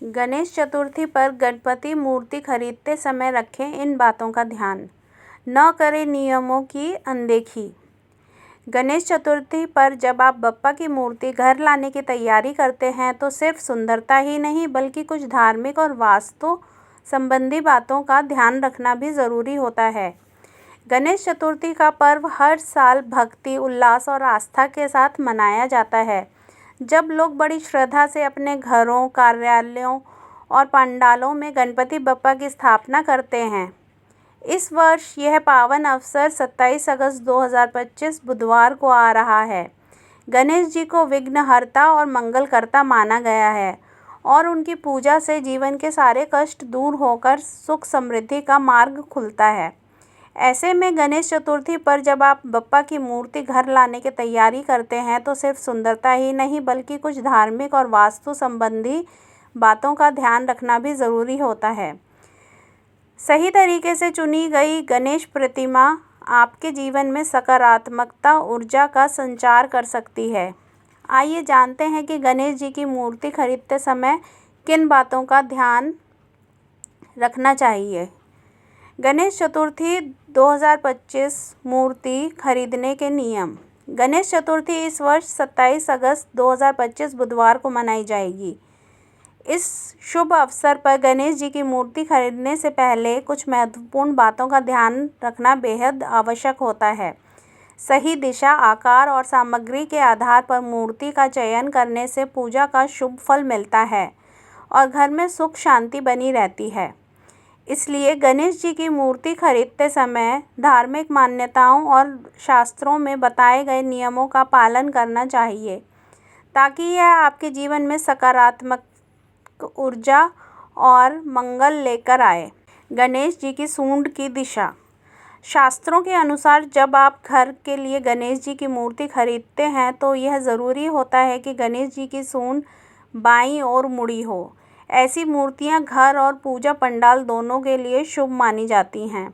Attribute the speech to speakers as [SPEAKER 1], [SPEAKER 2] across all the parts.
[SPEAKER 1] गणेश चतुर्थी पर गणपति मूर्ति खरीदते समय रखें इन बातों का ध्यान। न करें नियमों की अनदेखी। गणेश चतुर्थी पर जब आप बप्पा की मूर्ति घर लाने की तैयारी करते हैं तो सिर्फ सुंदरता ही नहीं बल्कि कुछ धार्मिक और वास्तु संबंधी बातों का ध्यान रखना भी ज़रूरी होता है। गणेश चतुर्थी का पर्व हर साल भक्ति, उल्लास और आस्था के साथ मनाया जाता है। जब लोग बड़ी श्रद्धा से अपने घरों, कार्यालयों और पंडालों में गणपति बप्पा की स्थापना करते हैं। इस वर्ष यह पावन अवसर 27 अगस्त 2025 बुधवार को आ रहा है। गणेश जी को विघ्नहर्ता और मंगलकर्ता माना गया है और उनकी पूजा से जीवन के सारे कष्ट दूर होकर सुख समृद्धि का मार्ग खुलता है। ऐसे में गणेश चतुर्थी पर जब आप बप्पा की मूर्ति घर लाने की तैयारी करते हैं तो सिर्फ सुंदरता ही नहीं बल्कि कुछ धार्मिक और वास्तु संबंधी बातों का ध्यान रखना भी ज़रूरी होता है। सही तरीके से चुनी गई गणेश प्रतिमा आपके जीवन में सकारात्मकता ऊर्जा का संचार कर सकती है। आइए जानते हैं कि गणेश जी की मूर्ति खरीदते समय किन बातों का ध्यान रखना चाहिए। गणेश चतुर्थी 2025 मूर्ति खरीदने के नियम। गणेश चतुर्थी इस वर्ष 27 अगस्त 2025 बुधवार को मनाई जाएगी। इस शुभ अवसर पर गणेश जी की मूर्ति खरीदने से पहले कुछ महत्वपूर्ण बातों का ध्यान रखना बेहद आवश्यक होता है। सही दिशा, आकार और सामग्री के आधार पर मूर्ति का चयन करने से पूजा का शुभ फल मिलता है और घर में सुख शांति बनी रहती है। इसलिए गणेश जी की मूर्ति खरीदते समय धार्मिक मान्यताओं और शास्त्रों में बताए गए नियमों का पालन करना चाहिए ताकि यह आपके जीवन में सकारात्मक ऊर्जा और मंगल लेकर आए। गणेश जी की सूंड की दिशा। शास्त्रों के अनुसार जब आप घर के लिए गणेश जी की मूर्ति खरीदते हैं तो यह ज़रूरी होता है कि गणेश जी की सूंड बाईं ओर मुड़ी हो। ऐसी मूर्तियां घर और पूजा पंडाल दोनों के लिए शुभ मानी जाती हैं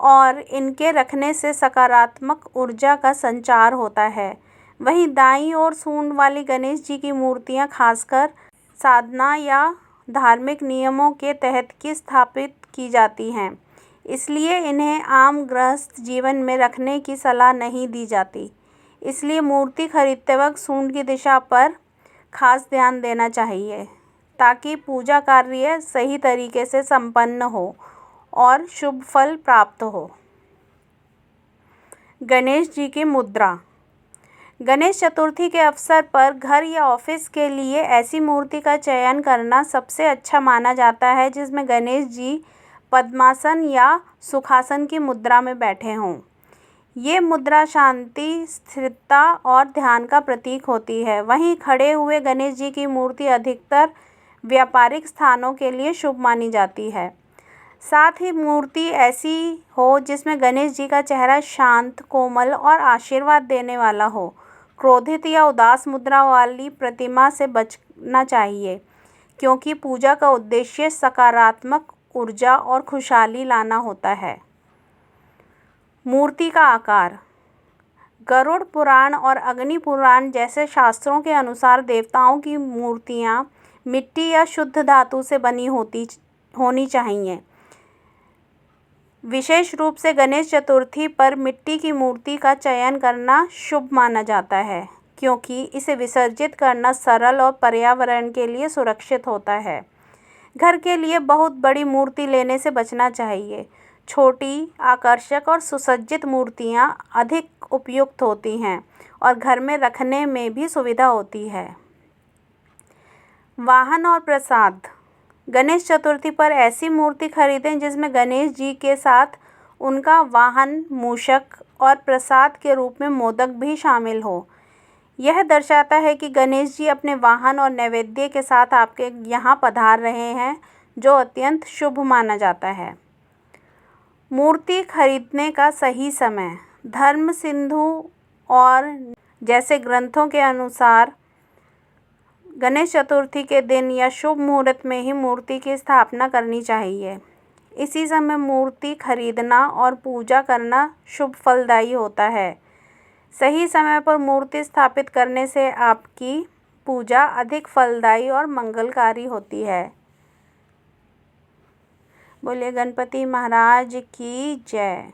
[SPEAKER 1] और इनके रखने से सकारात्मक ऊर्जा का संचार होता है। वहीं दाईं ओर सूंड वाली गणेश जी की मूर्तियां खासकर साधना या धार्मिक नियमों के तहत की स्थापित की जाती हैं, इसलिए इन्हें आम गृहस्थ जीवन में रखने की सलाह नहीं दी जाती। इसलिए मूर्ति खरीदते वक्त सूंड की दिशा पर खास ध्यान देना चाहिए ताकि पूजा कार्य सही तरीके से संपन्न हो और शुभ फल प्राप्त हो। गणेश जी की मुद्रा। गणेश चतुर्थी के अवसर पर घर या ऑफिस के लिए ऐसी मूर्ति का चयन करना सबसे अच्छा माना जाता है जिसमें गणेश जी पद्मासन या सुखासन की मुद्रा में बैठे हों। ये मुद्रा शांति, स्थिरता और ध्यान का प्रतीक होती है। वहीं खड़े हुए गणेश जी की मूर्ति अधिकतर व्यापारिक स्थानों के लिए शुभ मानी जाती है। साथ ही मूर्ति ऐसी हो जिसमें गणेश जी का चेहरा शांत, कोमल और आशीर्वाद देने वाला हो। क्रोधित या उदास मुद्रा वाली प्रतिमा से बचना चाहिए क्योंकि पूजा का उद्देश्य सकारात्मक ऊर्जा और खुशहाली लाना होता है। मूर्ति का आकार। गरुड़ पुराण और अग्नि पुराण जैसे शास्त्रों के अनुसार देवताओं की मूर्तियां मिट्टी या शुद्ध धातु से बनी होनी चाहिए। विशेष रूप से गणेश चतुर्थी पर मिट्टी की मूर्ति का चयन करना शुभ माना जाता है क्योंकि इसे विसर्जित करना सरल और पर्यावरण के लिए सुरक्षित होता है। घर के लिए बहुत बड़ी मूर्ति लेने से बचना चाहिए। छोटी, आकर्षक और सुसज्जित मूर्तियां अधिक उपयुक्त होती हैं और घर में रखने में भी सुविधा होती है। वाहन और प्रसाद। गणेश चतुर्थी पर ऐसी मूर्ति खरीदें जिसमें गणेश जी के साथ उनका वाहन, मूषक और प्रसाद के रूप में मोदक भी शामिल हो। यह दर्शाता है कि गणेश जी अपने वाहन और नैवेद्य के साथ आपके यहाँ पधार रहे हैं, जो अत्यंत शुभ माना जाता है। मूर्ति खरीदने का सही समय। धर्म सिंधु और जैसे ग्रंथों के अनुसार गणेश चतुर्थी के दिन या शुभ मुहूर्त में ही मूर्ति की स्थापना करनी चाहिए। इसी समय मूर्ति खरीदना और पूजा करना शुभ फलदायी होता है। सही समय पर मूर्ति स्थापित करने से आपकी पूजा अधिक फलदायी और मंगलकारी होती है। बोलिए गणपति महाराज की जय।